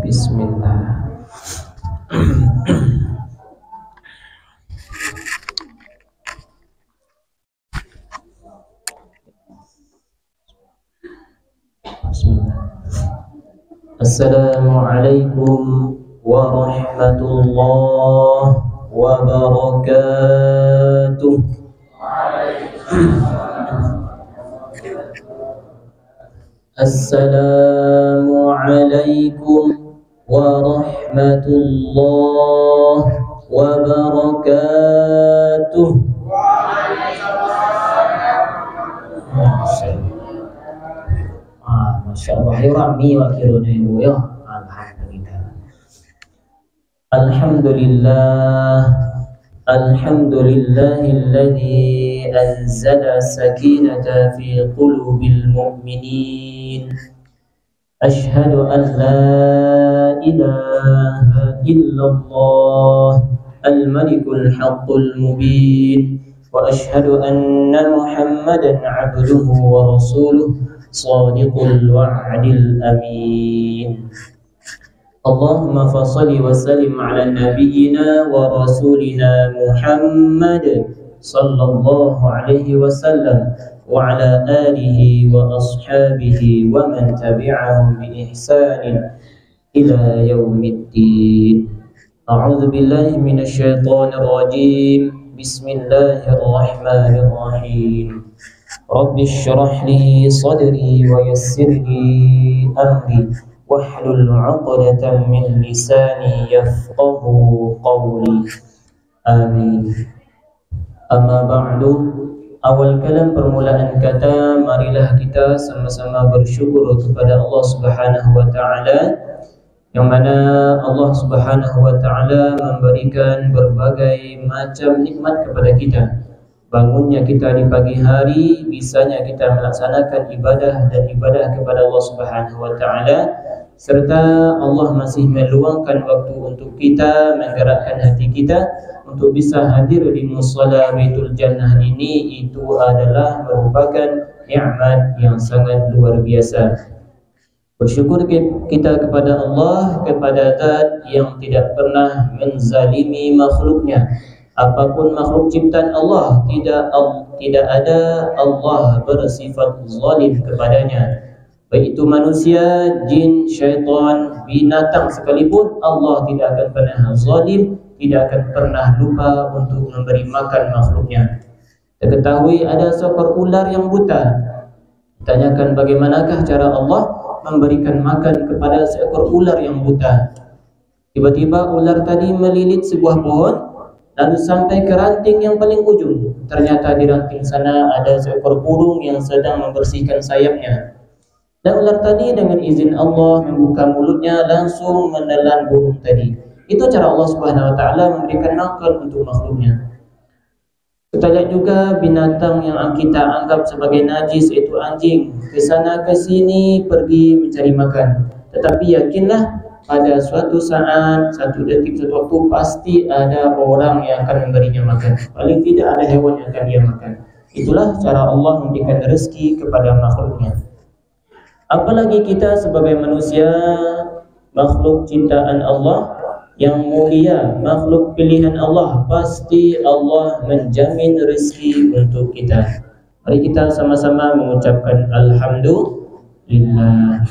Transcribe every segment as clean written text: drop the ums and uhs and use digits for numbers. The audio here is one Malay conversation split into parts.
Bismillah. Bismillah. Assalamualaikum warahmatullahi wabarakatuh. Assalamualaikum warahmatullahi wabarakatuh. Masya Allah, ya Rami wa kiruna ibu ya. Alhamdulillah. Alhamdulillahilladzi anzala sakinata fi qulubil mu'minin. Ashhadu an la ilaha illallah al-malikul haqqul mubin wa ashhadu anna Muhammadan 'abduhu wa rasuluh shadiqul wa'dil amin. Allahumma fassalli wa sallim ala nabiyyina wa rasulina Muhammad sallallahu alaihi wasallam wa ala alihi wa ashabihi wa man tabi'ahum bi ihsanin ila yaumiddin. A'udzu billahi minasy syaithanir rajim. Bismillahirrahmanirrahim. Rabbi shrah li sadri wa yassir li amri wahlul 'uqdatam min lisani yafqahu qawli. Amin. Amma ba'du. Awal kalam permulaan kata, marilah kita sama-sama bersyukur kepada Allah Subhanahu wa taala, yang mana Allah Subhanahu wa taala memberikan berbagai macam nikmat kepada kita. Bangunnya kita di pagi hari, bisanya kita melaksanakan ibadah dan ibadah kepada Allah Subhanahu wa taala, serta Allah masih meluangkan waktu untuk kita, menggerakkan hati kita untuk bisa hadir di musala Baitul Jannah ini. Itu adalah merupakan nikmat yang sangat luar biasa. Bersyukur kita kepada Allah, kepada Zat yang tidak pernah menzalimi makhluknya. Apapun makhluk ciptaan Allah, tidak ada Allah bersifat zalim kepadanya. Baik itu manusia, jin, syaitan, binatang sekalipun, Allah tidak akan pernah zalim, tidak akan pernah lupa untuk memberi makan makhluknya. Kita ketahui ada seekor ular yang buta. Tanyakan bagaimanakah cara Allah memberikan makan kepada seekor ular yang buta. Tiba-tiba ular tadi melilit sebuah pohon, lalu sampai ke ranting yang paling ujung. Ternyata di ranting sana ada seekor burung yang sedang membersihkan sayapnya. Dan ular tadi dengan izin Allah membuka mulutnya, langsung menelan burung tadi. Itu cara Allah Subhanahu wa taala memberikan makan untuk makhluknya. Kita lihat juga binatang yang kita anggap sebagai najis, yaitu anjing. Ke sana ke sini pergi mencari makan. Tetapi yakinlah, pada suatu saat, satu detik, satu waktu pasti ada orang yang akan memberinya makan. Paling tidak ada hewan yang akan dia makan. Itulah cara Allah memberikan rezeki kepada makhluknya. Apalagi kita sebagai manusia, makhluk ciptaan Allah yang mulia, makhluk pilihan Allah, pasti Allah menjamin rezeki untuk kita. Mari kita sama-sama mengucapkan alhamdulillah.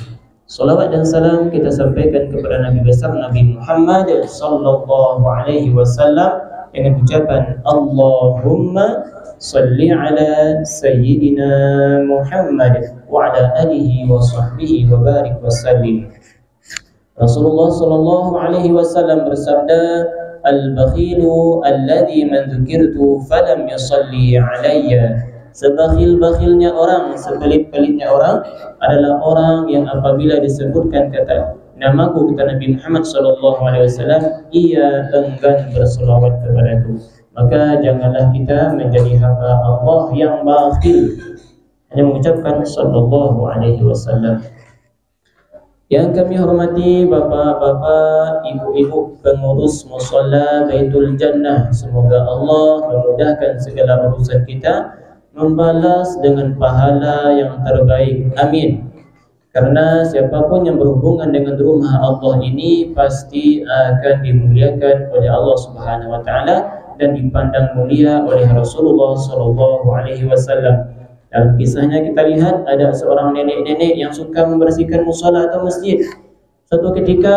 Salawat dan salam kita sampaikan kepada Nabi besar Nabi Muhammad sallallahu alaihi wasallam dengan ucapan Allahumma salli ala sayyidina Muhammad wa ala alihi wa sahbihi wa barik wa sallim. Rasulullah sallallahu alaihi wasallam bersabda, al-bakhilu alladhi man dzukirtu falam yusalli alayya. Sebakhil-bakhilnya orang, sepelit-pelitnya orang adalah orang yang apabila disebutkan kata namaku, kata Nabi Muhammad sallallahu alaihi wasallam, ia enggan berselawat kepadaku. Maka janganlah kita menjadi hamba Allah yang bakhil, hanya mengucapkan sallallahu alaihi wasallam. Yang kami hormati bapak-bapak, ibu-ibu pengurus musalla Baitul Jannah, semoga Allah memudahkan segala urusan kita, membalas dengan pahala yang terbaik. Amin. Karena siapapun yang berhubungan dengan rumah Allah ini pasti akan dimuliakan oleh Allah Subhanahu wa taala dan dipandang mulia oleh Rasulullah sallallahu alaihi wasallam. Dalam kisahnya kita lihat ada seorang nenek-nenek yang suka membersihkan musala atau masjid. Suatu ketika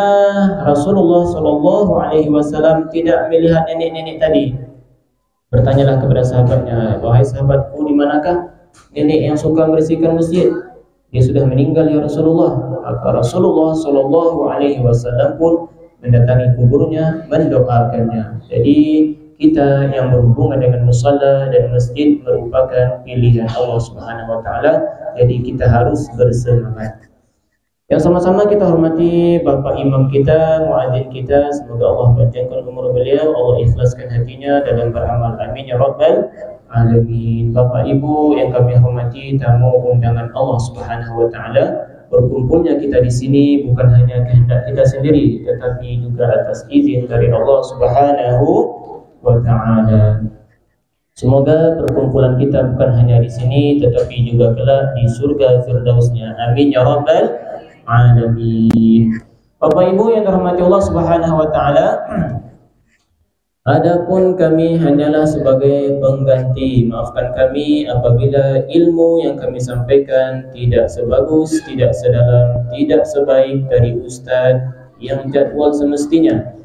Rasulullah sallallahu alaihi wasallam tidak melihat nenek-nenek tadi. Bertanyalah kepada sahabatnya, "Wahai sahabatku, di manakah nenek yang suka membersihkan masjid?" "Dia sudah meninggal ya Rasulullah." Maka Rasulullah sallallahu alaihi wasallam pun mendatangi kuburnya, mendoakannya. Jadi kita yang berhubungan dengan musalla dan masjid merupakan pilihan Allah Subhanahu wa taala. Jadi kita harus bersemangat. Yang sama-sama kita hormati Bapak Imam kita, muadzin kita, semoga Allah panjangkan umur beliau, Allah ikhlaskan hatinya dalam beramal. Amin ya rabbal alamin. Bapak Ibu yang kami hormati, tamu undangan Allah Subhanahu wa taala, berkumpulnya kita di sini bukan hanya kehendak kita sendiri, tetapi juga atas izin dari Allah Subhanahu wa ta'ala. Semoga perkumpulan kita bukan hanya di sini tetapi juga kelak di surga firdausnya. Amin ya rabbal alamin. Bapak Ibu yang dirahmati Allah Subhanahu wa taala, adapun kami hanyalah sebagai pengganti. Maafkan kami apabila ilmu yang kami sampaikan tidak sebagus, tidak sedalam, tidak sebaik dari ustaz yang jadwal semestinya.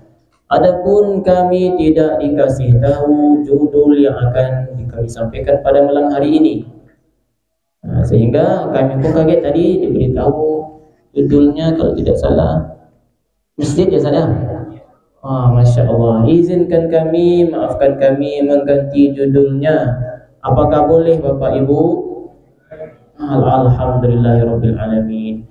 Adapun kami tidak dikasih tahu judul yang akan kami sampaikan pada malam hari ini, sehingga kami pun kaget tadi diberitahu judulnya kalau tidak salah masjid ya saya. Masya Allah. Izinkan kami, maafkan kami mengganti judulnya. Apakah boleh Bapak Ibu? Alhamdulillahirabbil alamin.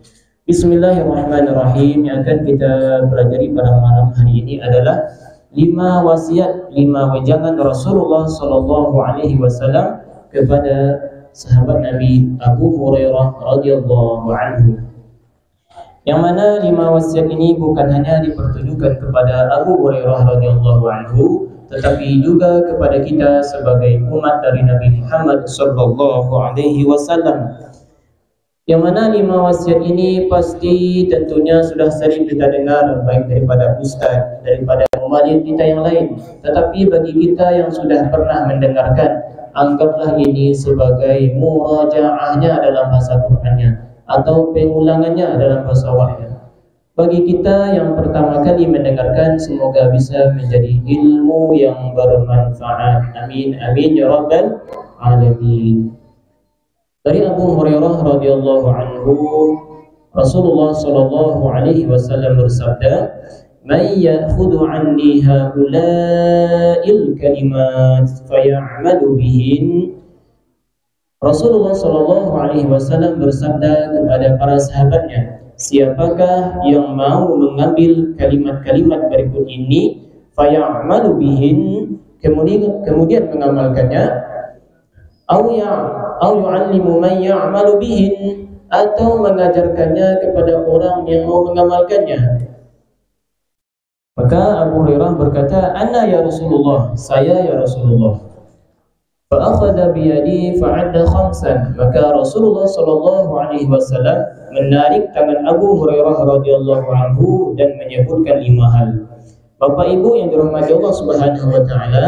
Bismillahirrahmanirrahim. Yang akan kita pelajari pada malam hari ini adalah 5 wasiat, 5 wejangan Rasulullah sallallahu alaihi wasallam kepada sahabat Nabi Abu Hurairah radhiyallahu anhu. Yang mana 5 wasiat ini bukan hanya dipertujukan kepada Abu Hurairah radhiyallahu anhu, tetapi juga kepada kita sebagai umat dari Nabi Muhammad sallallahu alaihi wasallam. Yang mana 5 wasiat ini pasti tentunya sudah sering kita dengar, baik daripada ustaz, daripada muallim kita yang lain. Tetapi bagi kita yang sudah pernah mendengarkan, anggaplah ini sebagai murajaahnya dalam bahasa Qur'annya atau pengulangannya dalam bahasa wahyu. Bagi kita yang pertama kali mendengarkan, semoga bisa menjadi ilmu yang bermanfaat. Amin amin ya rabbal alamin. Dari Abu Hurairah radhiyallahu anhu, Rasulullah sallallahu alaihi wasallam bersabda, "Man ya'khudhu 'anni haula'il kalimat fay'amalu bihin." Rasulullah sallallahu alaihi wasallam bersabda kepada para sahabatnya, siapakah yang mau mengambil kalimat-kalimat berikut ini, fay'amalu bihin, kemudian mengamalkannya, au yu'allimu man ya'malu bihin, atau mengajarkannya kepada orang yang mau mengamalkannya. Maka Abu Hurairah berkata, "Ana ya Rasulullah," saya ya Rasulullah. Fa akhadha bi yadi fa'adda khamsan. Maka Rasulullah sallallahu alaihi wasallam menarik tangan Abu Hurairah radhiyallahu anhu dan menyebutkan 5 hal. Bapak Ibu yang dirahmati Allah Subhanahu wa taala,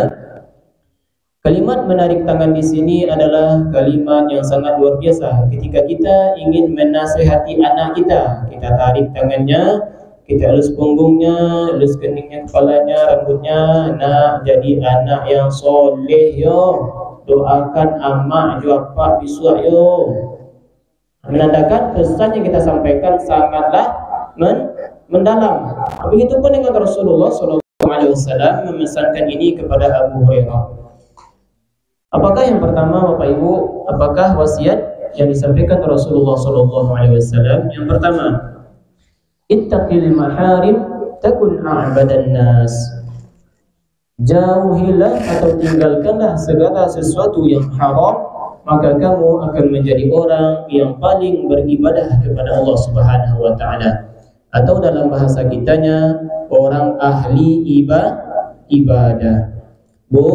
kalimat menarik tangan di sini adalah kalimat yang sangat luar biasa. Ketika kita ingin menasihati anak kita, kita tarik tangannya, kita elus punggungnya, elus keningnya, kepalanya, rambutnya. Nak jadi anak yang soleh yo, doakan amak juga pak bisuak yo. Menandakan pesan yang kita sampaikan sangatlah mendalam. Begitupun dengan Rasulullah SAW memesankan ini kepada Abu Hurairah. Apakah yang pertama Bapak Ibu? Apakah wasiat yang disampaikan Rasulullah SAW? Yang pertama, ittaqil maharim takun a'badan nas. Jauhilah atau tinggalkanlah segala sesuatu yang haram, maka kamu akan menjadi orang yang paling beribadah kepada Allah Subhanahu wa taala. Atau dalam bahasa kitanya, orang ahli ibadah. Bu,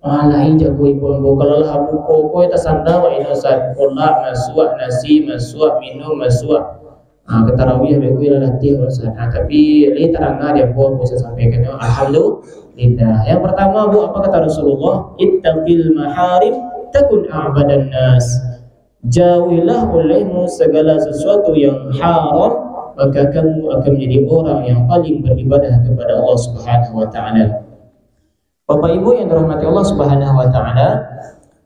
Lain jago ibu kalau lah buku kau itu sanda wa inosan kolak masuak nasi masuak minum masuak ketarawih beku ila latih Ustaz. Tapi ini terangah dia buat bisa sampaikan. Alhamdulillah. Yang pertama Bu, apa kata Rasulullah? Ittaqil maharim takun a'badan nas. Jauhilah olehmu segala sesuatu yang haram, maka kamu akan menjadi orang yang paling beribadah kepada Allah Subhanahu wa taala. Bapak Ibu yang dirahmati Allah Subhanahu wa taala,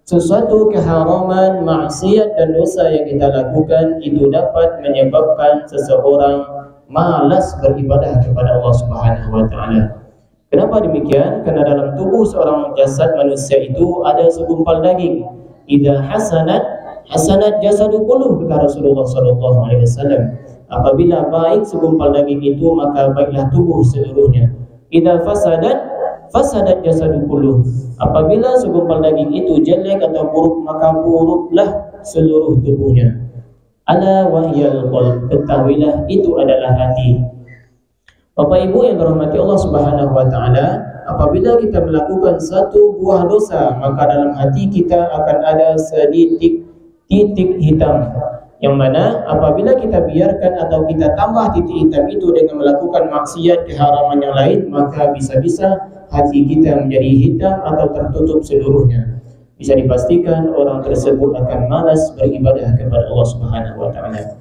sesuatu keharaman, maksiat dan dosa yang kita lakukan itu dapat menyebabkan seseorang malas beribadah kepada Allah Subhanahu wa taala. Kenapa demikian? Karena dalam tubuh seorang jasad manusia itu ada segumpal daging. Idza hasanat jasadu kulluh, kata Rasulullah sallallahu alaihi wasallam. Apabila baik segumpal daging itu, maka baiklah tubuh seluruhnya. Idza fasadat jasadu kulluh. Apabila segumpal daging itu jelek atau buruk, maka buruklah seluruh tubuhnya. Ala wahyal qalb, ketahuilah itu adalah hati. Bapak Ibu yang dirahmati Allah Subhanahu wa taala, apabila kita melakukan satu buah dosa, maka dalam hati kita akan ada sedikit titik hitam, yang mana apabila kita biarkan atau kita tambah titik hitam itu dengan melakukan maksiat keharaman yang lain, maka bisa-bisa hati kita menjadi hitam atau tertutup seluruhnya. Bisa dipastikan orang tersebut akan malas beribadah kepada Allah Subhanahu wa taala.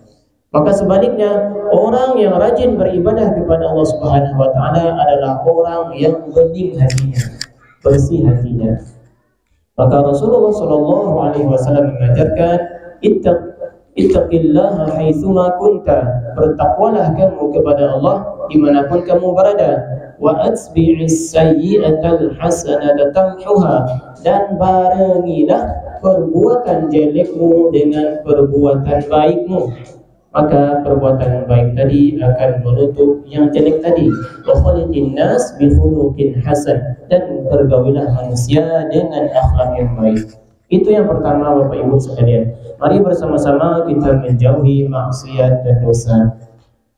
Maka sebaliknya, orang yang rajin beribadah kepada Allah Subhanahu wa taala adalah orang yang bening hatinya, bersih hatinya. Maka Rasulullah sallallahu alaihi wasallam mengajarkan, ittaqillaha haitsuma kunta, bertakwalah kamu kepada Allah dimanapun kamu berada. Wa atbi'is sayyi'atal hasanata tamhuha, dan barengilah perbuatan jelekmu dengan perbuatan baikmu, maka perbuatan baik tadi akan menutup yang jelek tadi. Wa khaliqin nas bi khuluqin hasan, dan pergaulilah manusia dengan akhlak yang baik. Itu yang pertama Bapak Ibu sekalian. Mari bersama-sama kita menjauhi maksiat dan dosa.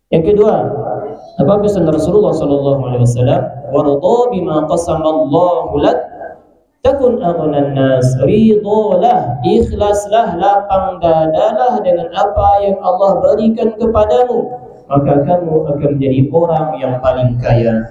Yang kedua, apa pesan Rasulullah sallallahu alaihi wasallam? Warda bima qasamallahu lak takun aghnan nas. Ridhalah, ikhlaslah, lapang dadalah dengan apa yang Allah berikan kepadamu, maka kamu akan menjadi orang yang paling kaya.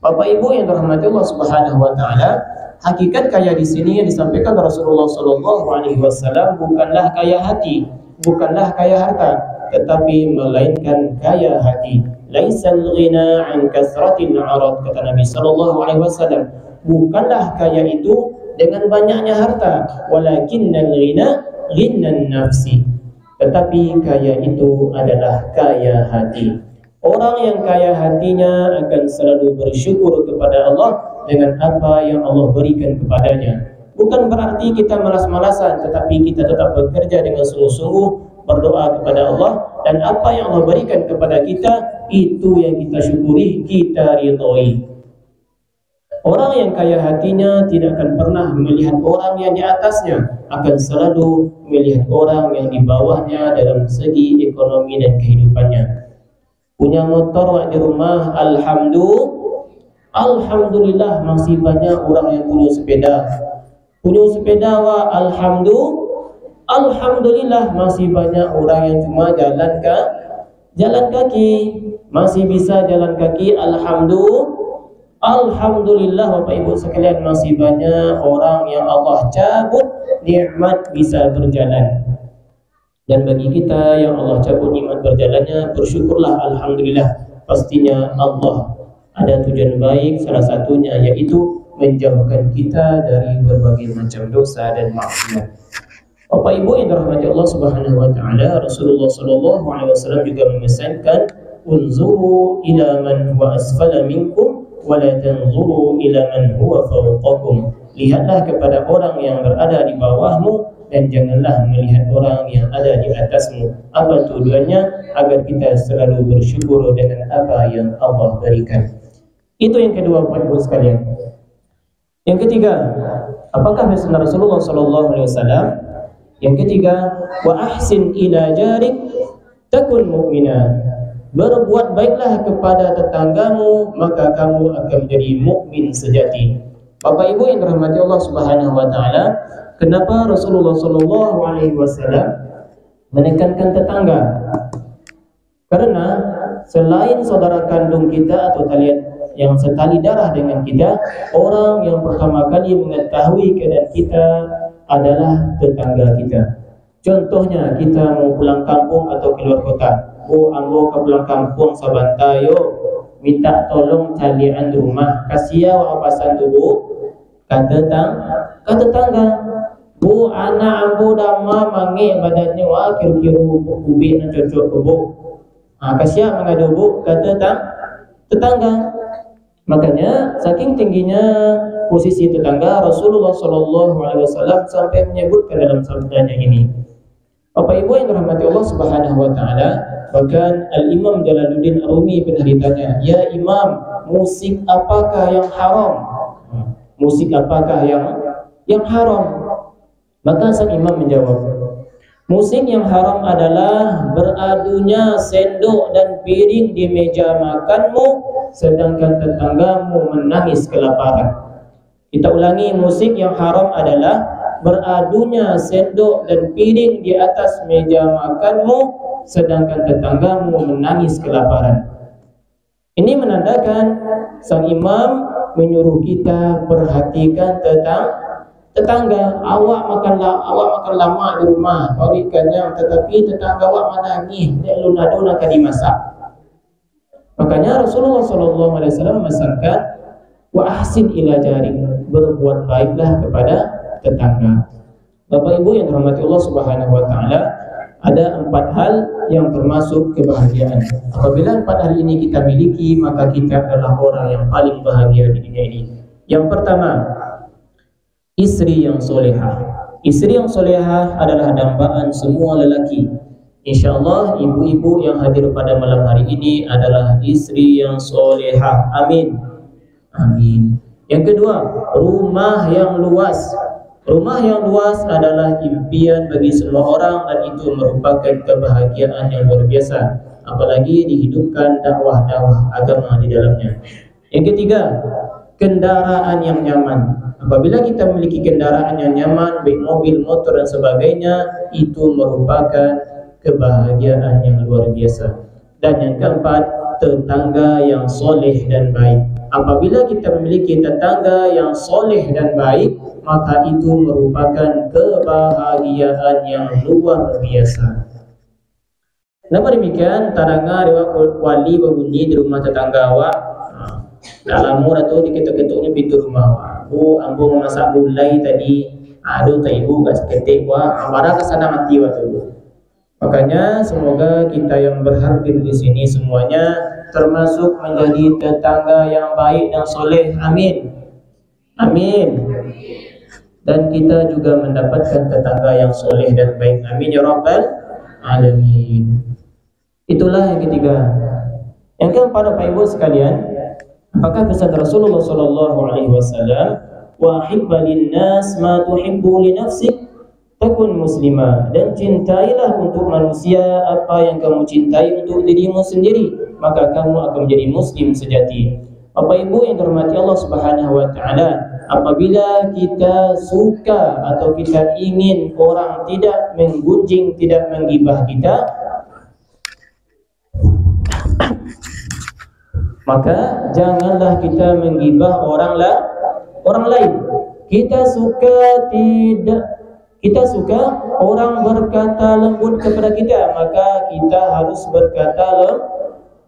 Bapak Ibu yang dirahmati Allah Subhanahu wa taala, hakikat kaya di sini yang disampaikan Rasulullah sallallahu alaihi wasallam bukanlah kaya hati, bukanlah kaya harta, tetapi melainkan kaya hati. Laisal ghina an kasratil arad, kata Nabi sallallahu alaihi wasallam. Bukanlah kaya itu dengan banyaknya harta, walakinnal ghina ghinan nafsi, tetapi kaya itu adalah kaya hati. Orang yang kaya hatinya akan selalu bersyukur kepada Allah dengan apa yang Allah berikan kepadanya. Bukan berarti kita malas-malasan, tetapi kita tetap bekerja dengan sungguh-sungguh, berdoa kepada Allah, dan apa yang Allah berikan kepada kita, itu yang kita syukuri, kita ridhoi. Orang yang kaya hatinya tidak akan pernah melihat orang yang di atasnya, akan selalu melihat orang yang di bawahnya dalam segi ekonomi dan kehidupannya. Punya motor di rumah, alhamdulillah masih banyak orang yang punya sepeda. Punya sepeda alhamdulillah masih banyak orang yang cuma jalan kaki, masih bisa jalan kaki. Alhamdulillah Bapak Ibu sekalian, masih banyak orang yang Allah cabut nikmat bisa berjalan. Dan bagi kita yang Allah cabut nikmat berjalannya, bersyukurlah alhamdulillah. Pastinya Allah ada tujuan baik, salah satunya yaitu menjauhkan kita dari berbagai macam dosa dan maksiat. Bapak Ibu yang dirahmati Allah Subhanahu wa taala, Rasulullah sallallahu alaihi wasallam juga memesankan, unzuru ila man huwa asfala minkum wa la tanzuru ila man huwa fawqakum. Lihatlah kepada orang yang berada di bawahmu dan janganlah melihat orang yang ada di atasmu. Apa tujuannya? Agar kita selalu bersyukur dengan apa yang Allah berikan. Itu yang kedua Bapak Ibu sekalian. Yang ketiga, apakah pesan Rasulullah sallallahu alaihi wasallam? Yang ketiga, wa ahsin ila jarik takun mu'mina. Berbuat baiklah kepada tetanggamu, maka kamu akan menjadi mukmin sejati. Bapak Ibu yang dirahmati Allah Subhanahu wa taala, kenapa Rasulullah sallallahu alaihi wasallam menekankan tetangga? Karena selain saudara kandung kita atau tali yang setali darah dengan kita, orang yang pertama kali mengetahui keadaan kita adalah tetangga kita. Contohnya kita mau pulang kampung atau keluar kota, ambo ke pulang kampung sabantayo, minta tolong calian rumah, kasih wa pasan tubuh, kata tetangga, bu anak ambo dama mange badannya wa kira-kira ubi na cocok ke bu, kasih mengadu bu, kata tetangga. Makanya saking tingginya posisi tetangga, Rasulullah Shallallahu Alaihi Wasallam sampai menyebutkan dalam sabdanya ini. Bapak Ibu yang dirahmati Allah Subhanahu Wa Taala, bahkan Al Imam Jalaluddin Rumi pernah ditanya, ya Imam, musik apakah yang haram? Musik apakah yang haram? Maka sang Imam menjawab, musik yang haram adalah beradunya sendok dan piring di meja makanmu, sedangkan tetanggamu menangis kelaparan. Kita ulangi, musik yang haram adalah beradunya sendok dan piring di atas meja makanmu, sedangkan tetanggamu menangis kelaparan. Ini menandakan sang imam menyuruh kita perhatikan tetangga. Awak makan lama di rumah, kau ikannya, tetapi tetangga awak menangis, dia lunado nak dimasak. Makanya Rasulullah SAW memesankan wa ahsin ila jarik, berbuat baiklah kepada tetangga. Bapak Ibu yang dirahmati Allah Subhanahu wa taala, ada 4 hal yang termasuk kebahagiaan. Apabila 4 hal ini kita miliki, maka kita adalah orang yang paling bahagia di dunia ini. Yang pertama, istri yang solehah. Istri yang solehah adalah dambaan semua lelaki. InsyaAllah ibu-ibu yang hadir pada malam hari ini adalah istri yang solehah. Amin. Amin. Yang kedua, rumah yang luas. Rumah yang luas adalah impian bagi semua orang dan itu merupakan kebahagiaan yang luar biasa. Apalagi dihidupkan dakwah-dakwah agama di dalamnya. Yang ketiga, kendaraan yang nyaman. Apabila kita memiliki kendaraan yang nyaman, baik mobil, motor dan sebagainya, itu merupakan kebahagiaan yang luar biasa. Dan yang keempat, tetangga yang soleh dan baik. Apabila kita memiliki tetangga yang soleh dan baik, maka itu merupakan kebahagiaan yang luar biasa. Kenapa demikian? Taranga dewa wali berbunyi di rumah tetangga awak. Dalam murah tu diketuk-ketuknya pintu rumah awak. Bu, ambo memasak gulai tadi. Aduh, tak ibu kat seketik wak. Amarah kesana mati waktu itu. Makanya semoga kita yang berhadir di sini semuanya termasuk menjadi tetangga yang baik dan soleh. Amin. Amin. Dan kita juga mendapatkan tetangga yang soleh dan baik. Amin ya rabbal alamin. Itulah yang ketiga. Yang keempat, Bapak Ibu sekalian, apakah pesan Rasulullah sallallahu alaihi wasallam, wa hibba linnas ma tuhibbu li nafsik takun muslimah, dan cintailah untuk manusia apa yang kamu cintai untuk dirimu sendiri, maka kamu akan menjadi muslim sejati. Bapak Ibu yang dirahmati Allah Subhanahu wa taala, apabila kita suka atau kita ingin orang tidak menggunjing, tidak menggibah kita, maka janganlah kita menggibah orang lain. Kita suka orang berkata lembut kepada kita, maka kita harus berkata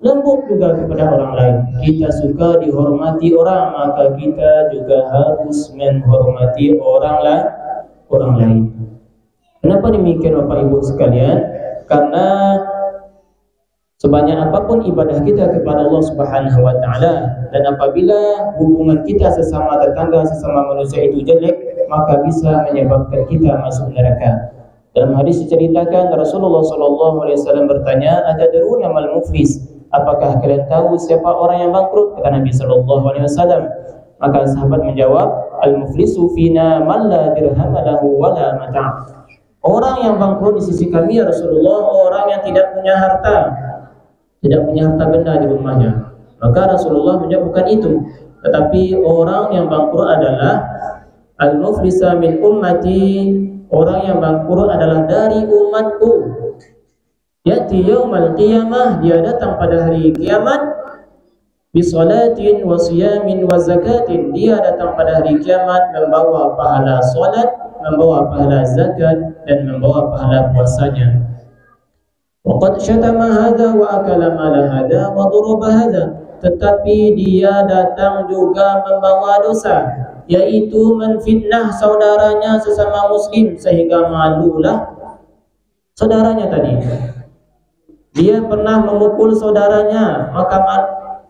lembut juga kepada orang lain. Kita suka dihormati orang, maka kita juga harus menghormati orang lain. Kenapa demikian Bapak Ibu sekalian? Karena sebanyak apapun ibadah kita kepada Allah Subhanahu wa taala, dan apabila hubungan kita sesama tetangga, sesama manusia itu jelek, maka bisa menyebabkan kita masuk neraka. Dalam hadis diceritakan Rasulullah sallallahu alaihi wasallam bertanya, "Atadruna mal muflis?" Apakah kalian tahu siapa orang yang bangkrut? Kata Nabi sallallahu alaihi wasallam. Maka sahabat menjawab, "Al-muflisu fina man la dirham lahu wa la mata'." Orang yang bangkrut di sisi kami ya Rasulullah, orang yang tidak punya harta benda di rumahnya. Maka Rasulullah menjawab, bukan itu, Tetapi orang yang bangkrut adalah al-muflisa min ummati, orang yang bangkrut adalah dari umatku. Ya'ti yaumal qiyamah, dia datang pada hari kiamat, bisolatin wa siyamin wa zakatin, dia datang pada hari kiamat membawa pahala solat, membawa pahala zakat, dan membawa pahala puasanya. Waqad syatama hadha wa akala mala hadha wa daraba hadha, tetapi dia datang juga membawa dosa, yaitu menfitnah saudaranya sesama muslim sehingga malulah saudaranya tadi. Dia pernah memukul saudaranya, maka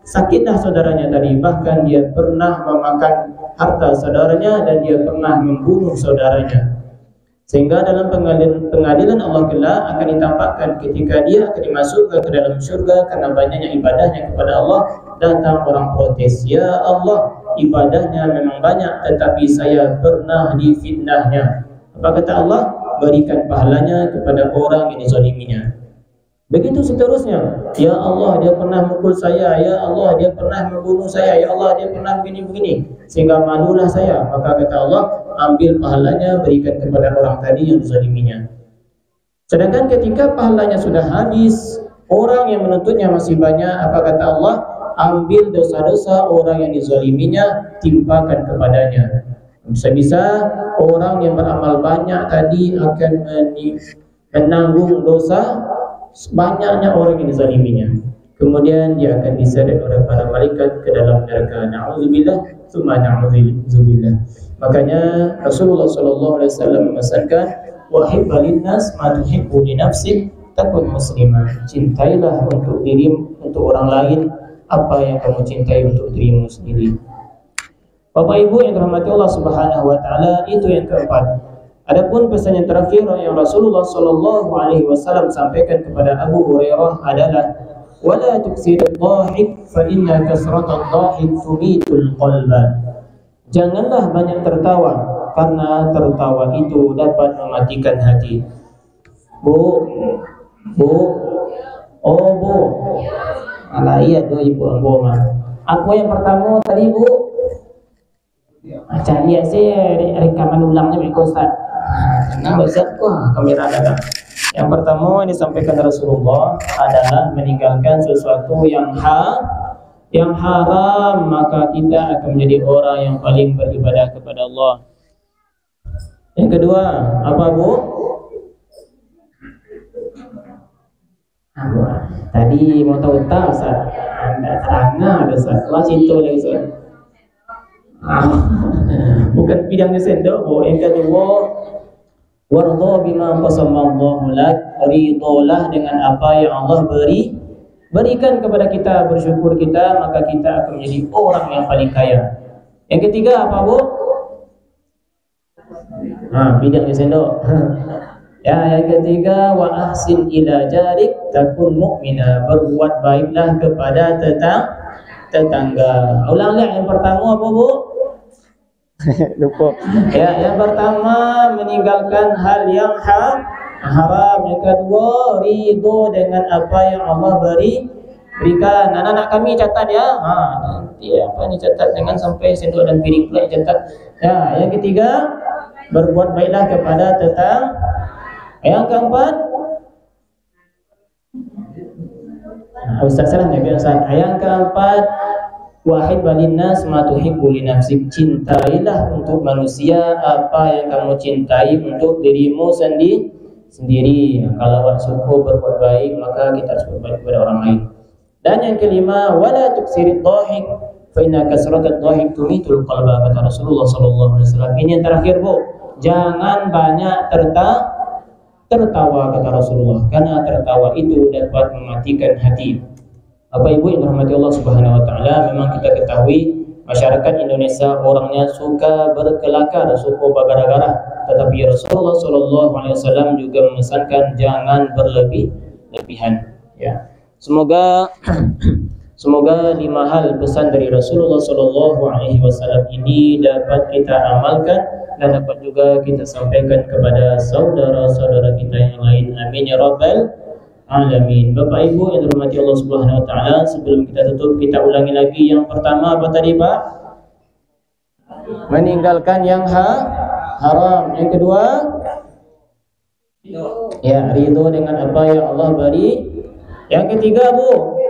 sakitlah saudaranya tadi. Bahkan dia pernah memakan harta saudaranya dan dia pernah membunuh saudaranya. Sehingga dalam pengadilan Allah kelak akan ditampakkan ketika dia akan dimasukkan ke dalam syurga karena banyaknya ibadahnya kepada Allah. Datang orang protes, ya Allah, ibadahnya memang banyak tetapi saya pernah difitnahnya. Apa kata Allah? Berikan pahalanya kepada orang yang dizaliminya. Begitu seterusnya. Ya Allah, dia pernah mukul saya. Ya Allah, dia pernah membunuh saya. Ya Allah, dia pernah begini-begini, sehingga malulah saya. Maka kata Allah, ambil pahalanya, berikan kepada orang tadi yang dizaliminya. Sedangkan ketika pahalanya sudah habis, orang yang menuntutnya masih banyak, apa kata Allah? Ambil dosa-dosa orang yang dizaliminya, timpakan kepadanya. Bisa-bisa orang yang beramal banyak tadi akan menanggung dosa banyaknya orang yang dizaliminya. Kemudian dia akan diseret oleh para malaikat ke dalam neraka. Na'udzubillah, tsumma na'udzubillah. Makanya Rasulullah sallallahu alaihi wasallam memesankan, wahibba linnas ma tuhibbu li nafsik takun muslimah. Cintailah untuk dirimu, untuk orang lain apa yang kamu cintai untuk dirimu sendiri. Bapak Ibu yang dirahmati Allah Subhanahu wa taala, itu yang keempat. Adapun pesan yang terakhir yang Rasulullah sallallahu alaihi wasallam sampaikan kepada Abu Hurairah adalah wala tuksirud dhahik fa inna kasratud dhahik tumitul qalba. Janganlah banyak tertawa karena tertawa itu dapat mematikan hati. Bu. Oh Bu. Alah iya tuh ibu mah. Aku yang pertama tadi Bu. Cari sih rekaman ulangnya Pak Ustaz. Nah, Ustaz, kamera ada. Yang pertama yang disampaikan Rasulullah adalah meninggalkan sesuatu yang haram, maka kita akan menjadi orang yang paling beribadah kepada Allah. Yang kedua, apa Bu? Tadi mau tahu tak Ustaz? Anda terangah Ustaz. Allah cinta lagi Ustaz. Bukan bidangnya sendok. Yang kedua, warda bima qasamallahu lak, ridholah dengan apa yang Allah berikan kepada kita, bersyukur kita, maka kita akan menjadi orang yang paling kaya. Yang ketiga apa Bu? Bidangnya sendok. Ya, yang ketiga wa ahsin ila jarik takun mu'mina, berbuat baiklah kepada tetangga. Ulang-ulang yang pertama apa Bu? Lupa. Ya, yang pertama meninggalkan hal yang haram. Yang kedua, ridho dengan apa yang Allah berikan. Anak-anak kami catat ya. Nanti apa ni catat, jangan sampai sendok dan piring pula catat. Ya, yang ketiga, berbuat baiklah kepada tetangga. Yang keempat, Ustaz salah ya Ustaz. Yang keempat, wahid balinnas ma tuhibbu li nafsik, cintailah untuk manusia apa yang kamu cintai untuk dirimu sendiri. Kalau suku berbuat baik, maka kita harus berbuat baik kepada orang lain. Dan yang kelima, wala tuksirid dhahik fa inna kasratud dhahik tumitul qalba, kata Rasulullah sallallahu alaihi wasallam. Ini yang terakhir Bu, jangan banyak tertawa kata Rasulullah, karena tertawa itu dapat mematikan hati. Bapak Ibu yang dirahmati Allah Subhanahu wa taala, memang kita ketahui masyarakat Indonesia orangnya suka berkelakar, suka bergara-gara, tetapi Rasulullah sallallahu alaihi wasallam juga memesankan jangan berlebihan, ya. Semoga 5 hal pesan dari Rasulullah sallallahu alaihi wasallam ini dapat kita amalkan dan dapat juga kita sampaikan kepada saudara-saudara kita yang lain. Amin ya rabbal alamin. Bapak Ibu yang dirahmati Allah Subhanahu wa taala, sebelum kita tutup kita ulangi lagi. Yang pertama apa tadi Pak? meninggalkan yang haram. Yang kedua, ya, ridho dengan apa yang Allah beri. Yang ketiga, Bu,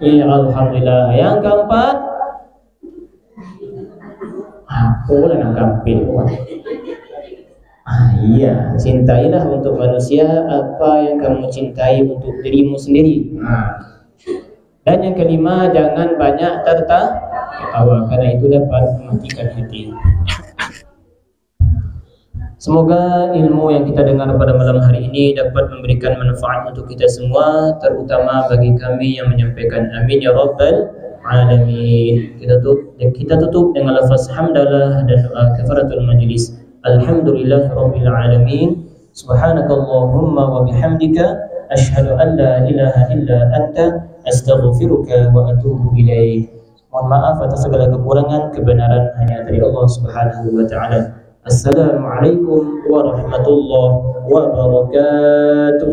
ya, alhamdulillah. Yang keempat, aku nangkapin. Iya, cintailah untuk manusia apa yang kamu cintai untuk dirimu sendiri. Dan yang kelima, jangan banyak tertawa, karena itu dapat mematikan hati. Semoga ilmu yang kita dengar pada malam hari ini dapat memberikan manfaat untuk kita semua, terutama bagi kami yang menyampaikan. Amin ya rabbal alamin. Kita tutup dengan lafaz hamdalah dan doa kafaratul majlis. Alhamdulillah rabbil alamin. Subhanakallahumma wa bihamdika asyhadu an la ilaha illa anta astaghfiruka wa atubu ilaik. Mohon maaf atas segala kekurangan, kebenaran hanya dari Allah Subhanahu wa taala. Assalamualaikum warahmatullahi wabarakatuh.